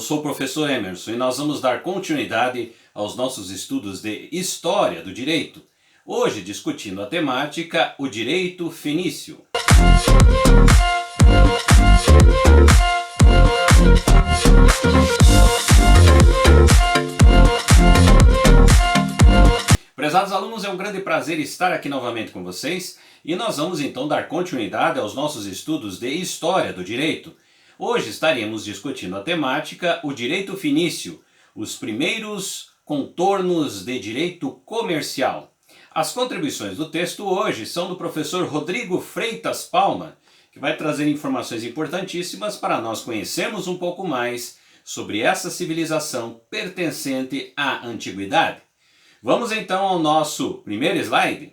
sou o professor Emerson e nós vamos dar continuidade aos nossos estudos de História do Direito. Hoje discutindo a temática o Direito Fenício. Prezados alunos, é um grande prazer estar aqui novamente com vocês e nós vamos então dar continuidade aos nossos estudos de História do Direito. Hoje estaremos discutindo a temática o Direito Fenício, os primeiros contornos de direito comercial. As contribuições do texto hoje são do professor Rodrigo Freitas Palma, que vai trazer informações importantíssimas para nós conhecermos um pouco mais sobre essa civilização pertencente à antiguidade. Vamos então ao nosso primeiro slide.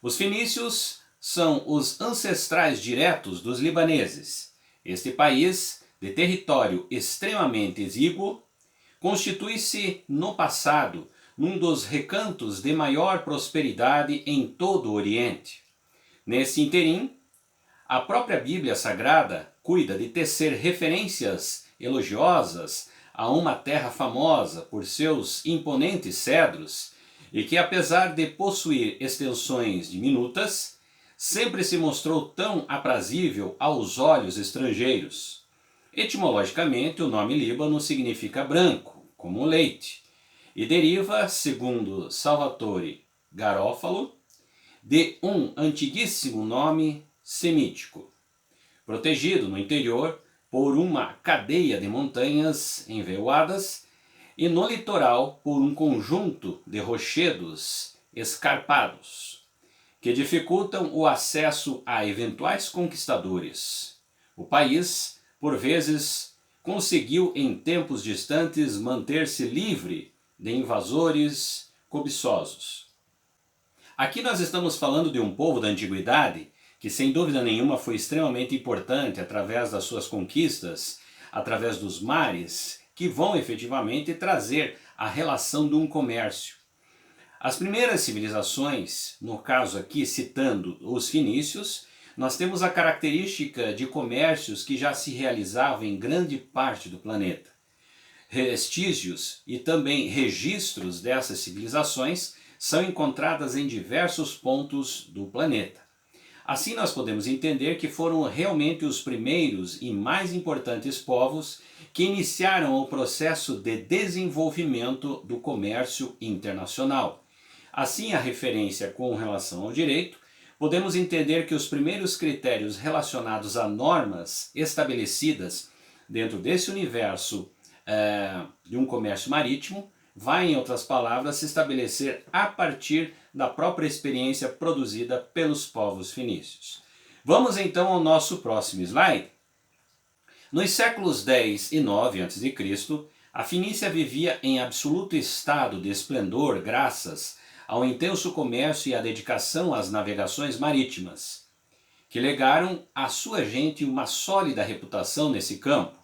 Os fenícios são os ancestrais diretos dos libaneses. Este país, de território extremamente exíguo, constitui-se no passado num dos recantos de maior prosperidade em todo o Oriente. Nesse interim, a própria Bíblia Sagrada cuida de tecer referências elogiosas a uma terra famosa por seus imponentes cedros e que, apesar de possuir extensões diminutas, sempre se mostrou tão aprazível aos olhos estrangeiros. Etimologicamente, o nome Líbano significa branco, como leite, e deriva, segundo Salvatore Garofalo, de um antiguíssimo nome semítico. Protegido no interior por uma cadeia de montanhas enveoadas e no litoral por um conjunto de rochedos escarpados, que dificultam o acesso a eventuais conquistadores. O país, por vezes, conseguiu em tempos distantes manter-se livre de invasores cobiçosos. Aqui nós estamos falando de um povo da antiguidade que sem dúvida nenhuma foi extremamente importante através das suas conquistas, através dos mares, que vão efetivamente trazer a relação de um comércio. As primeiras civilizações, no caso aqui citando os fenícios, nós temos a característica de comércios que já se realizavam em grande parte do planeta. Vestígios e também registros dessas civilizações são encontradas em diversos pontos do planeta. Assim nós podemos entender que foram realmente os primeiros e mais importantes povos que iniciaram o processo de desenvolvimento do comércio internacional. Assim, a referência com relação ao direito, podemos entender que os primeiros critérios relacionados a normas estabelecidas dentro desse universo de um comércio marítimo vai, em outras palavras, se estabelecer a partir da própria experiência produzida pelos povos fenícios. Vamos então ao nosso próximo slide. Nos séculos X e IX a.C., a Fenícia vivia em absoluto estado de esplendor graças ao intenso comércio e à dedicação às navegações marítimas, que legaram à sua gente uma sólida reputação nesse campo.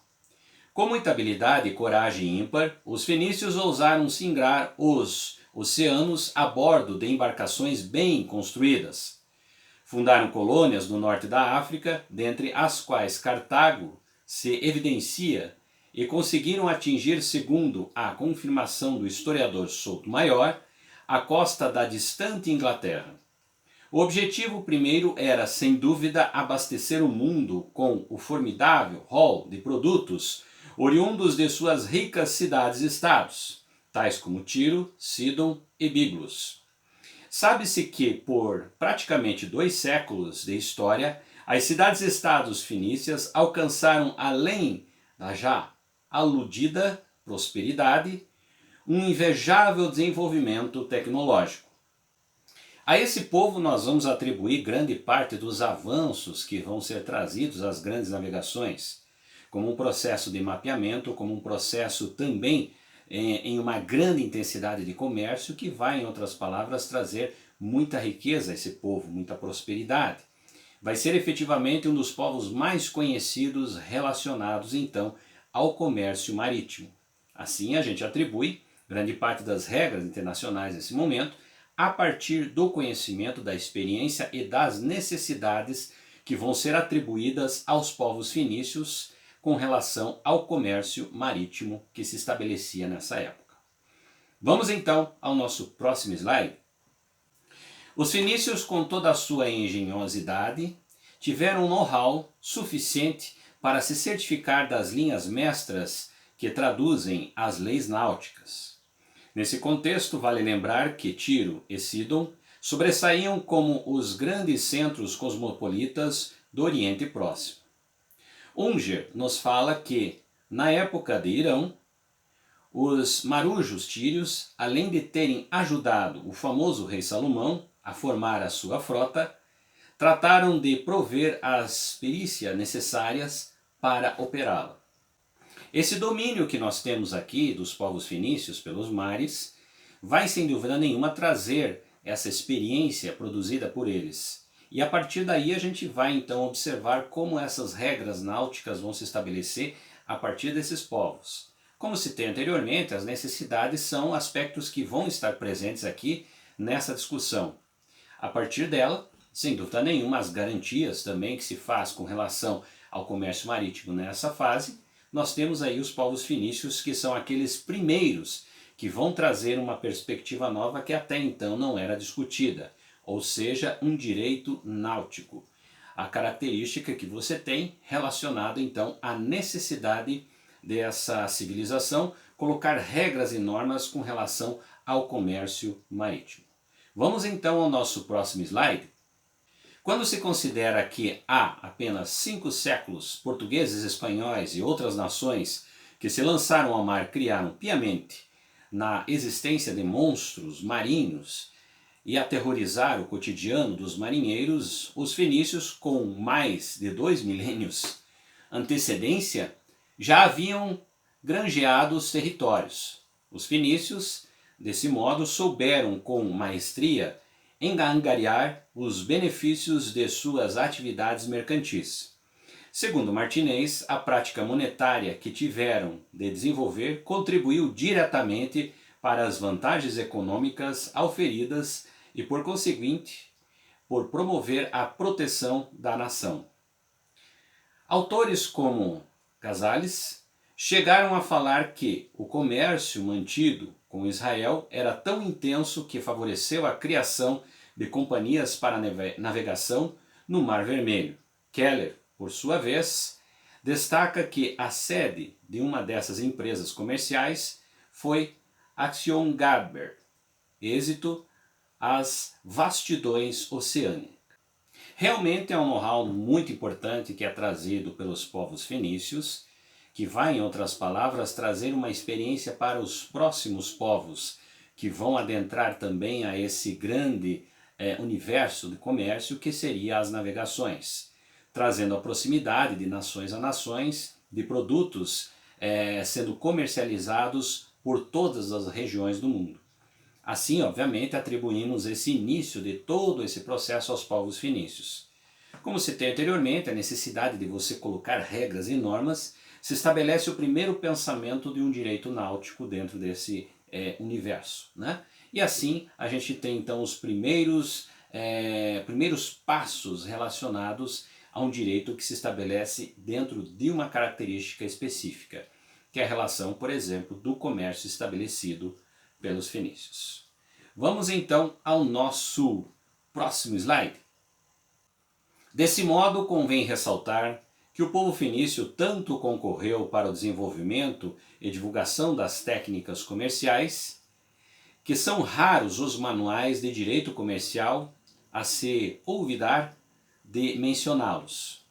Com muita habilidade e coragem ímpar, os fenícios ousaram singrar os oceanos a bordo de embarcações bem construídas. Fundaram colônias no norte da África, dentre as quais Cartago se evidencia, e conseguiram atingir, segundo a confirmação do historiador Souto-Maior, a costa da distante Inglaterra. O objetivo primeiro era, sem dúvida, abastecer o mundo com o formidável rol de produtos oriundos de suas ricas cidades-estados, tais como Tiro, Sidon e Biblos. Sabe-se que, por praticamente 2 séculos de história, as cidades-estados fenícias alcançaram, além da já aludida prosperidade, um invejável desenvolvimento tecnológico. A esse povo nós vamos atribuir grande parte dos avanços que vão ser trazidos às grandes navegações, como um processo de mapeamento, como um processo também em uma grande intensidade de comércio que vai, em outras palavras, trazer muita riqueza a esse povo, muita prosperidade. Vai ser efetivamente um dos povos mais conhecidos relacionados então ao comércio marítimo. Assim a gente atribui grande parte das regras internacionais nesse momento a partir do conhecimento, da experiência e das necessidades que vão ser atribuídas aos povos fenícios com relação ao comércio marítimo que se estabelecia nessa época. Vamos então ao nosso próximo slide. Os fenícios, com toda a sua engenhosidade, tiveram um know-how suficiente para se certificar das linhas mestras que traduzem as leis náuticas. Nesse contexto, vale lembrar que Tiro e Sidon sobressaíam como os grandes centros cosmopolitas do Oriente Próximo. Unger nos fala que, na época de Irão, os marujos tírios, além de terem ajudado o famoso rei Salomão a formar a sua frota, trataram de prover as perícias necessárias para operá-la. Esse domínio que nós temos aqui dos povos fenícios pelos mares vai sem dúvida nenhuma trazer essa experiência produzida por eles. E a partir daí a gente vai então observar como essas regras náuticas vão se estabelecer a partir desses povos. Como citei anteriormente, as necessidades são aspectos que vão estar presentes aqui nessa discussão. A partir dela, sem dúvida nenhuma, as garantias também que se faz com relação ao comércio marítimo nessa fase, nós temos aí os povos fenícios que são aqueles primeiros que vão trazer uma perspectiva nova que até então não era discutida, ou seja, um direito náutico. A característica que você tem relacionada então à necessidade dessa civilização colocar regras e normas com relação ao comércio marítimo. Vamos então ao nosso próximo slide. Quando se considera que há apenas 5 séculos, portugueses, espanhóis e outras nações que se lançaram ao mar criaram piamente na existência de monstros marinhos e aterrorizaram o cotidiano dos marinheiros, os fenícios, com mais de 2 milênios antecedência, já haviam granjeado os territórios. Os fenícios, desse modo, souberam com maestria angariar os benefícios de suas atividades mercantis. Segundo Martinez, a prática monetária que tiveram de desenvolver contribuiu diretamente para as vantagens econômicas auferidas e, por conseguinte, por promover a proteção da nação. Autores como Casales chegaram a falar que o comércio mantido com Israel era tão intenso que favoreceu a criação de companhias para navegação no Mar Vermelho. Keller, por sua vez, destaca que a sede de uma dessas empresas comerciais foi Actiongabr, êxito às vastidões oceânicas. Realmente é um know-how muito importante que é trazido pelos povos fenícios, que vai, em outras palavras, trazer uma experiência para os próximos povos, que vão adentrar também a esse grande universo de comércio que seria as navegações, trazendo a proximidade de nações a nações, de produtos sendo comercializados por todas as regiões do mundo. Assim, obviamente, atribuímos esse início de todo esse processo aos povos fenícios. Como citei anteriormente, a necessidade de você colocar regras e normas se estabelece o primeiro pensamento de um direito náutico dentro desse universo, né? E assim a gente tem então os primeiros passos relacionados a um direito que se estabelece dentro de uma característica específica, que é a relação, por exemplo, do comércio estabelecido pelos fenícios. Vamos então ao nosso próximo slide. Desse modo, convém ressaltar que o povo fenício tanto concorreu para o desenvolvimento e divulgação das técnicas comerciais, que são raros os manuais de direito comercial a se olvidar de mencioná-los.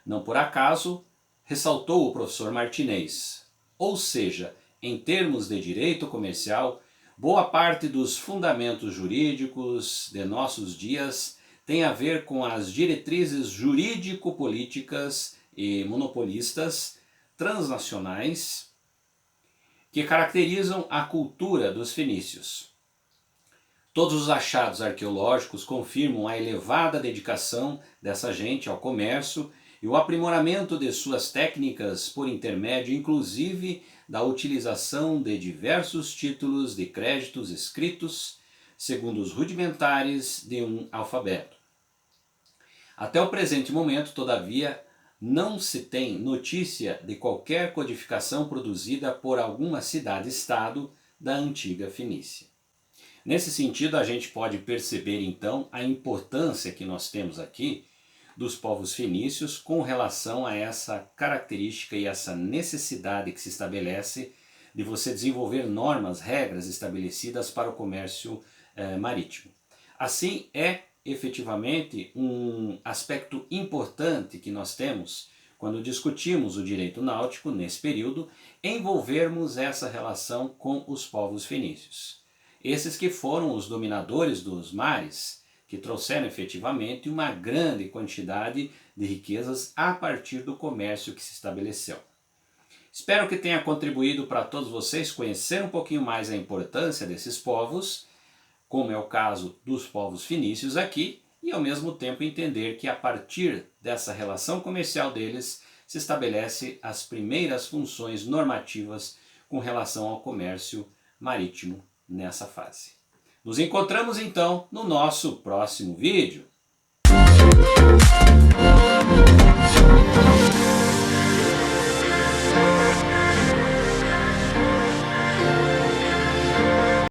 Não por acaso, ressaltou o professor Martinez, ou seja, em termos de direito comercial, boa parte dos fundamentos jurídicos de nossos dias tem a ver com as diretrizes jurídico-políticas e monopolistas transnacionais que caracterizam a cultura dos fenícios. Todos os achados arqueológicos confirmam a elevada dedicação dessa gente ao comércio e o aprimoramento de suas técnicas por intermédio, inclusive, da utilização de diversos títulos de créditos escritos segundo os rudimentares de um alfabeto. Até o presente momento, todavia, não se tem notícia de qualquer codificação produzida por alguma cidade-estado da antiga Fenícia. Nesse sentido, a gente pode perceber então a importância que nós temos aqui dos povos fenícios com relação a essa característica e essa necessidade que se estabelece de você desenvolver normas, regras estabelecidas para o comércio marítimo. Assim, é efetivamente um aspecto importante que nós temos quando discutimos o direito náutico nesse período, envolvermos essa relação com os povos fenícios. Esses que foram os dominadores dos mares, que trouxeram efetivamente uma grande quantidade de riquezas a partir do comércio que se estabeleceu. Espero que tenha contribuído para todos vocês conhecer um pouquinho mais a importância desses povos, como é o caso dos povos fenícios aqui, e ao mesmo tempo entender que a partir dessa relação comercial deles se estabelece as primeiras funções normativas com relação ao comércio marítimo nessa fase. Nos encontramos então no nosso próximo vídeo.